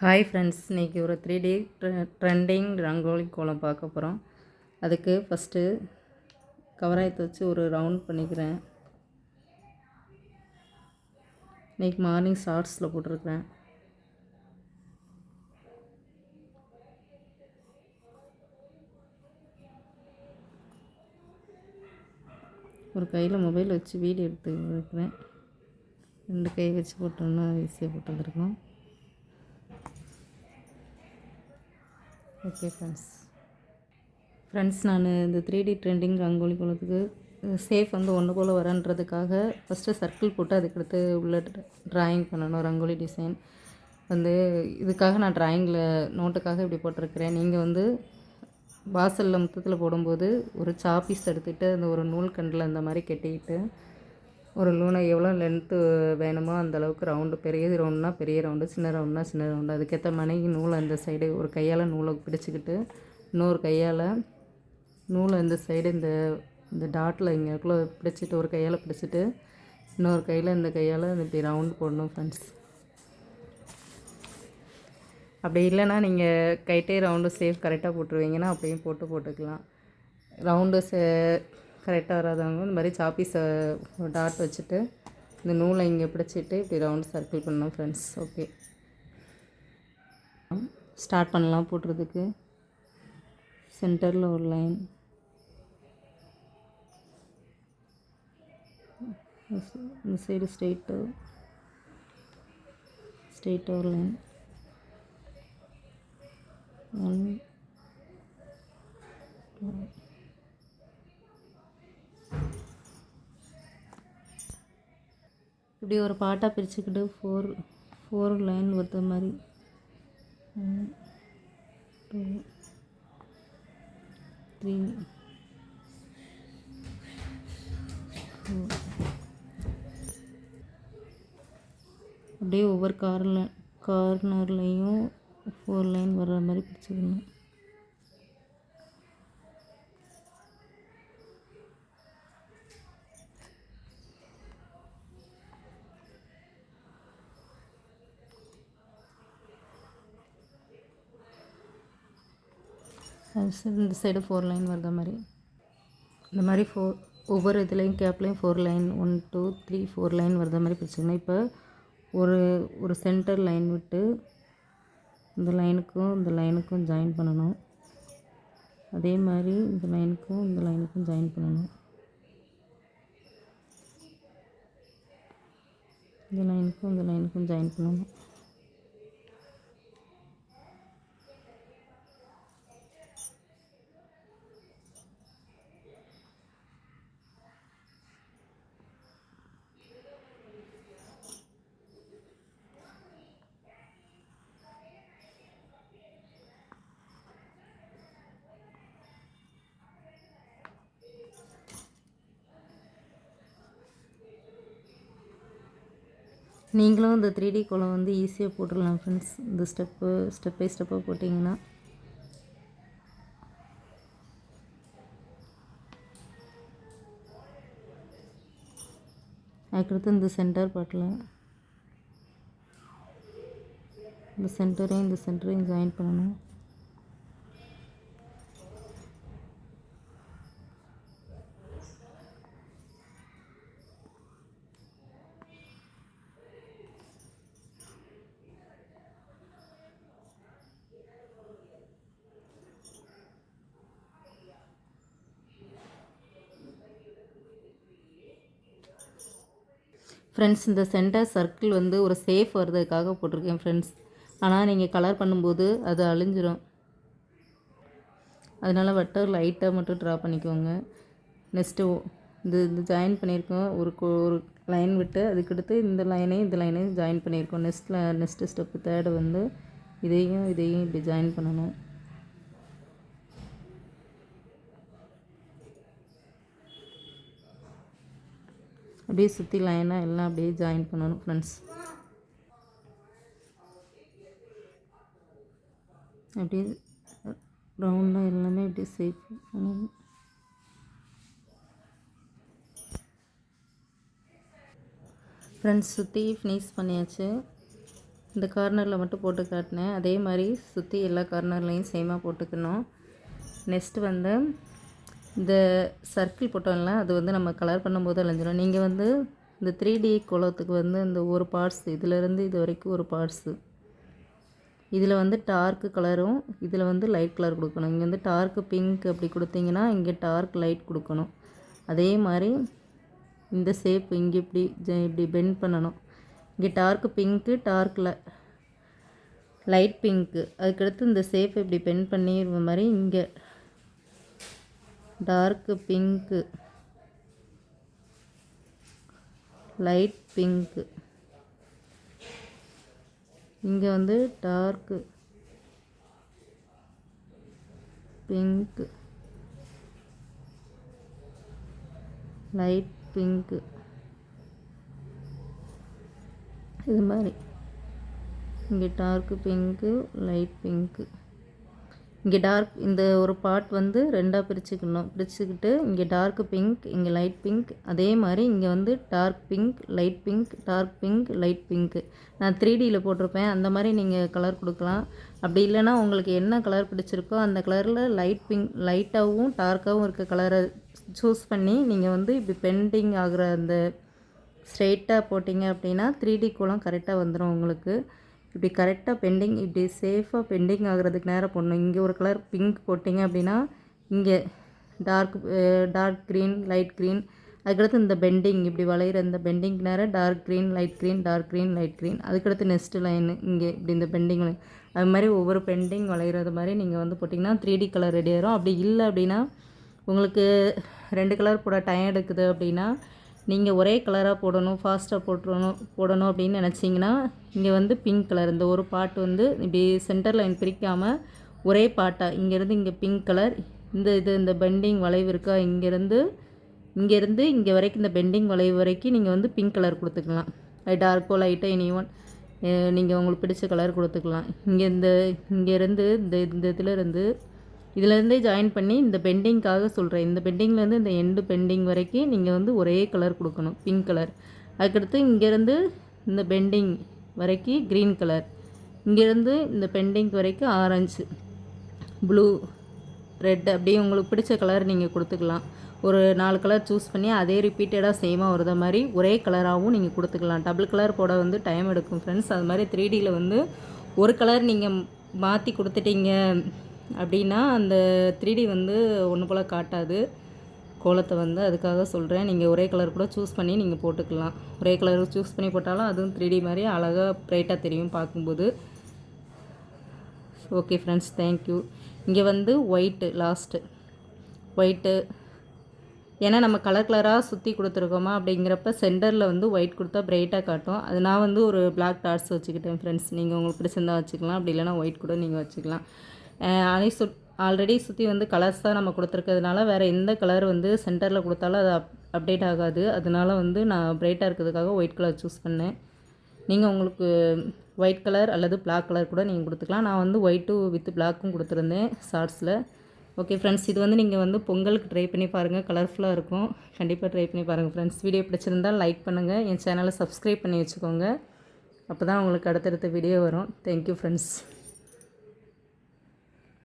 Hi friends, இன்றைக்கி ஒரு 3D trending rangoli கோலம் பார்க்க போகிறோம். அதுக்கு ஃபஸ்ட்டு கவராயத்தை வச்சு ஒரு ரவுண்ட் பண்ணிக்கிறேன். இன்றைக்கி மார்னிங் ஷார்ட்ஸில் போட்டிருக்கிறேன். ஒரு கையில் மொபைல் வச்சு வீடியோ எடுத்துக்கிறேன். 2 கை வச்சு போட்டோம்னா ஈஸியாக போட்டுருந்துருக்கோம். ஓகே ஃப்ரெண்ட்ஸ், நான் இந்த 3D ட்ரெண்டிங் ரங்கோலி கோலத்துக்கு சேஃப் வந்து ஒன்று போல் வரன்றதுக்காக ஃபஸ்ட்டு சர்க்கிள் போட்டு அதுக்கடுத்து உள்ள ட்ராயிங் பண்ணணும். ரங்கோலி டிசைன் வந்து இதுக்காக நான் ட்ராயிங்கில் நோட்டுக்காக இப்படி போட்டிருக்கிறேன். நீங்கள் வந்து வாசலில் முத்தத்தில் போடும்போது ஒரு சாப்பீஸ் எடுத்துகிட்டு அந்த ஒரு நூல் கண்டில் அந்த மாதிரி கட்டிக்கிட்டு ஒரு லூனை எவ்வளோ லென்த்து வேணுமோ அந்தளவுக்கு ரவுண்டு, பெரிய ரவுண்டுனா பெரிய ரவுண்டு, சின்ன ரவுண்டுனா சின்ன ரவுண்டு, அதுக்கேற்ற மனைக்கு நூலை அந்த சைடு ஒரு கையால் நூலை பிடிச்சிக்கிட்டு இன்னொரு கையால் நூலை இந்த சைடு இந்த டாட்டில் இங்கேக்குள்ளே பிடிச்சிட்டு ஒரு கையால் பிடிச்சிட்டு இன்னொரு கையில் இந்த கையால் இப்படி ரவுண்டு போடணும் ஃப்ரெண்ட்ஸ். அப்படி இல்லைன்னா நீங்கள் கைட்டே ரவுண்டு சேஃப் கரெக்டாக போட்டுருவீங்கன்னா அப்படியும் போட்டுக்கலாம். ரவுண்டு கரெக்டாக வராதவங்க இந்த மாதிரி சாப்பீஸை டாட் வச்சுட்டு இந்த நூலை இங்கே பிடிச்சிட்டு இப்படி ரவுண்ட் சர்க்கிள் பண்ணணும் ஃப்ரெண்ட்ஸ். ஓகே, ஸ்டார்ட் பண்ணலாம். போட்டுறதுக்கு சென்டரில் ஒரு லைன், இந்த சைடு ஸ்ட்ரெயிட்டாக ஒரு லைன், இப்படி ஒரு பாட்டாக பிரிச்சுக்கிட்டு ஃபோர் லைன் ஒருத்த மாதிரி 1 2 3 4 அப்படியே ஒவ்வொரு கார்னர்லேயும் 4 லைன் வர்ற மாதிரி பிரிச்சுக்கணும். இந்த சைடு 4 லைன் வர்ற மாதிரி இந்த மாதிரி ஒவ்வொரு இதுலேயும் கேப்லேயும் 4 லைன் 1 2 3 4 லைன் வர்ற மாதிரி பிடிச்சிக்கணும். இப்போ ஒரு சென்டர் லைன் விட்டு இந்த லைனுக்கும் ஜாயின் பண்ணணும். அதே மாதிரி இந்த லைனுக்கும் ஜாயின் பண்ணணும். இந்த லைனுக்கும் ஜாயின் பண்ணணும். நீங்களும் இந்த 3D கோலம் வந்து ஈஸியாக போட்டுடலாம் ஃப்ரெண்ட்ஸ். இந்த ஸ்டெப் பை ஸ்டெப்பாக போட்டிங்கன்னா அதுக்கடுத்து இந்த சென்டர் பார்ட்டில் இந்த சென்டரையும் ஜாயின் பண்ணணும். ஃப்ரெண்ட்ஸ், இந்த சென்டர் சர்க்கிள் வந்து ஒரு சேஃப் வர்றதுக்காக போட்டிருக்கேன் ஃப்ரெண்ட்ஸ். ஆனால் நீங்கள் கலர் பண்ணும்போது அது அழிஞ்சிரும். அதனால் வட்டம் லைட்டாக மட்டும் ட்ரா பண்ணிக்கோங்க. நெக்ஸ்ட்டு இந்த ஜாயின் பண்ணியிருக்கோம். ஒரு லைன் விட்டு அதுக்கடுத்து இந்த லைனையும் ஜாயின் பண்ணியிருக்கோம். நெக்ஸ்ட்டு ஸ்டெப்பு 3 வந்து இதையும் இப்படி ஜாயின் பண்ணணும். அப்படியே சுற்றி லைனாக எல்லாம் அப்படியே ஜாயின் பண்ணணும் ஃப்ரெண்ட்ஸ். அப்படியே ரவுண்டாக எல்லாமே அப்படியே சேஃப் பண்ணணும். ஃப்ரெண்ட்ஸ், சுற்றி ஃபினிஷ் பண்ணியாச்சு. இந்த கார்னரில் மட்டும் போட்டு காட்டினேன். அதே மாதிரி சுற்றி எல்லா கார்னர்லேயும் சேமாக போட்டுக்கணும். நெக்ஸ்ட்டு வந்து இந்த சர்க்கிள் போட்டோம்ல, அது வந்து நம்ம கலர் பண்ணும்போது அலைஞ்சிடும். நீங்கள் வந்து இந்த 3D கோலத்துக்கு வந்து இந்த ஒரு பார்ட்ஸ் இதிலேருந்து இது வரைக்கும் ஒரு பார்ட்ஸு இதில் வந்து டார்க்கு கலரும் இதில் வந்து லைட் கலர் கொடுக்கணும். இங்கே வந்து டார்க்கு பிங்க் அப்படி கொடுத்தீங்கன்னா இங்கே டார்க் லைட் கொடுக்கணும். அதே மாதிரி இந்த ஷேப் இங்கே இப்படி பெண்ட் பண்ணணும். இங்கே dark pink dark light pink, அதுக்கடுத்து இந்த ஷேப் இப்படி பெண்ட் பண்ணிடுற மாதிரி இங்கே டார்க்கு பிங்க்கு லைட் பிங்க்கு, இங்கே வந்து டார்க்கு பிங்க்கு லைட் பிங்க்கு, இது மாதிரி இங்கே டார்க்கு பிங்க்கு லைட் பிங்க்கு. இங்கே டார்க் இந்த ஒரு பார்ட் வந்து ரெண்டாக பிரிச்சுக்கிட்டு இங்கே டார்க் பிங்க் இங்கே லைட் பிங்க், அதே மாதிரி இங்கே வந்து dark pink light pink dark pink light pink. நான் 3Dயில் போட்டிருப்பேன், அந்த மாதிரி நீங்கள் கலர் கொடுக்கலாம். அப்படி இல்லைனா உங்களுக்கு என்ன கலர் பிடிச்சிருக்கோ அந்த கலரில் லைட் பிங்க் லைட்டாகவும் டார்க்காகவும் இருக்க கலரை சூஸ் பண்ணி நீங்கள் வந்து இப்படி பெண்டிங் ஆகிற அந்த ஸ்ட்ரெயிட்டாக போட்டிங்க அப்படின்னா 3D கோலம் கரெக்டாக வந்துடும் உங்களுக்கு. இப்படி கரெக்டாக பெண்டிங் இப்படி சேஃபாக பெண்டிங் ஆகிறதுக்கு நேரம் போடணும். இங்கே ஒரு கலர் பிங்க் போட்டிங்க அப்படின்னா இங்கே டார்க் க்ரீன் லைட் க்ரீன், அதுக்கடுத்து இந்த பெண்டிங் இப்படி வளையிற இந்த பெண்டிங் நேரம் dark green light green dark green light green, அதுக்கடுத்து நெக்ஸ்ட்டு லைனு இங்கே இப்படி இந்த பெண்டிங் அது மாதிரி ஒவ்வொரு பெண்டிங் வளையிறது மாதிரி நீங்கள் வந்து போட்டிங்கன்னா 3D கலர் ரெடி ஆயிரும். அப்படி இல்லை அப்படின்னா உங்களுக்கு 2 கலர் போட டைம் எடுக்குது அப்படின்னா நீங்கள் ஒரே கலராக போடணும் ஃபாஸ்ட்டாக போடணும் அப்படின்னு நினச்சிங்கன்னா இங்கே வந்து பிங்க் கலர் இந்த ஒரு பார்ட் வந்து இப்படி சென்டர் லைன் பிரிக்காமல் ஒரே பார்ட்டாக இங்கேருந்து இங்கே பிங்க் கலர், இந்த பெண்டிங் வளைவு இருக்கா இங்கேருந்து இங்கே வரைக்கும் இந்த பெண்டிங் வளைவு வரைக்கும் நீங்கள் வந்து பிங்க் கலர் கொடுத்துக்கலாம். டார்க்கோ லைட்டாக எனி1 நீங்கள் உங்களுக்கு பிடிச்ச கலர் கொடுத்துக்கலாம். இங்கேருந்து இந்த இதிலேருந்தே ஜாயின் பண்ணி இந்த பெண்டிங்காக சொல்கிறேன். இந்த பெண்டிங்லேருந்து இந்த எண்டு பெண்டிங் வரைக்கும் நீங்கள் வந்து ஒரே கலர் கொடுக்கணும் பிங்க் கலர். அதுக்கடுத்து இங்கேருந்து இந்த பெண்டிங் வரைக்கும் க்ரீன் கலர், இங்கேருந்து இந்த பெண்டிங் வரைக்கும் ஆரஞ்சு ப்ளூ ரெட், அப்படியே உங்களுக்கு பிடிச்ச கலர் நீங்கள் கொடுத்துக்கலாம். ஒரு 4 கலர் சூஸ் பண்ணி அதே ரிப்பீட்டடாக சேமாக வருத மாதிரி ஒரே கலராகவும் நீங்கள் கொடுத்துக்கலாம். டபுள் கலர் போட வந்து டைம் எடுக்கும் ஃப்ரெண்ட்ஸ். அது மாதிரி 3Dயில் வந்து ஒரு கலர் நீங்கள் மாற்றி கொடுத்துட்டீங்க அப்படின்னா அந்த 3D வந்து ஒன்று போல் காட்டாது கோலத்தை வந்து. அதுக்காக சொல்கிறேன், நீங்கள் ஒரே கலர் கூட சூஸ் பண்ணி நீங்கள் போட்டுக்கலாம். ஒரே கலர் சூஸ் பண்ணி போட்டாலும் அதுவும் 3D மாதிரி அழகாக ப்ரைட்டாக தெரியும் பார்க்கும்போது. Okay friends, thank you. இங்கே வந்து ஒயிட்டு லாஸ்ட்டு ஒயிட்டு, ஏன்னா நம்ம கலராக சுற்றி கொடுத்துருக்கோமா அப்படிங்கிறப்ப சென்டரில் வந்து ஒயிட் கொடுத்தா ப்ரைட்டாக காட்டும். அது நான் வந்து ஒரு பிளாக் டாட்ஸ் வச்சுக்கிட்டேன் ஃப்ரெண்ட்ஸ். நீங்கள் உங்களுக்கு பிடிச்சிருந்தா வச்சுக்கலாம், அப்படி இல்லைனா ஒயிட் கூட நீங்கள் வச்சுக்கலாம். ஆல்ரெடி சுற்றி வந்து கலர்ஸ் தான் நம்ம கொடுத்துருக்கிறதுனால வேறு எந்த கலர் வந்து சென்டரில் கொடுத்தாலும் அது அப்டேட் ஆகாது. அதனால வந்து நான் ப்ரைட்டாக இருக்கிறதுக்காக ஒயிட் கலர் சூஸ் பண்ணேன். நீங்கள் உங்களுக்கு ஒயிட் கலர் அல்லது பிளாக் கலர் கூட நீங்கள் கொடுத்துக்கலாம். நான் வந்து ஒயிட்டு வித் பிளாக்கும் கொடுத்துருந்தேன் ஷார்ட்ஸில். ஓகே ஃப்ரெண்ட்ஸ், இது வந்து நீங்கள் வந்து பொங்கலுக்கு ட்ரை பண்ணி பாருங்கள், கலர்ஃபுல்லாக இருக்கும். கண்டிப்பாக ட்ரை பண்ணி பாருங்கள் ஃப்ரெண்ட்ஸ். வீடியோ பிடிச்சிருந்தால் லைக் பண்ணுங்கள், என் சேனலை சப்ஸ்கிரைப் பண்ணி வச்சுக்கோங்க. அப்போ தான் உங்களுக்கு அடுத்தடுத்த வீடியோ வரும். Thank you friends.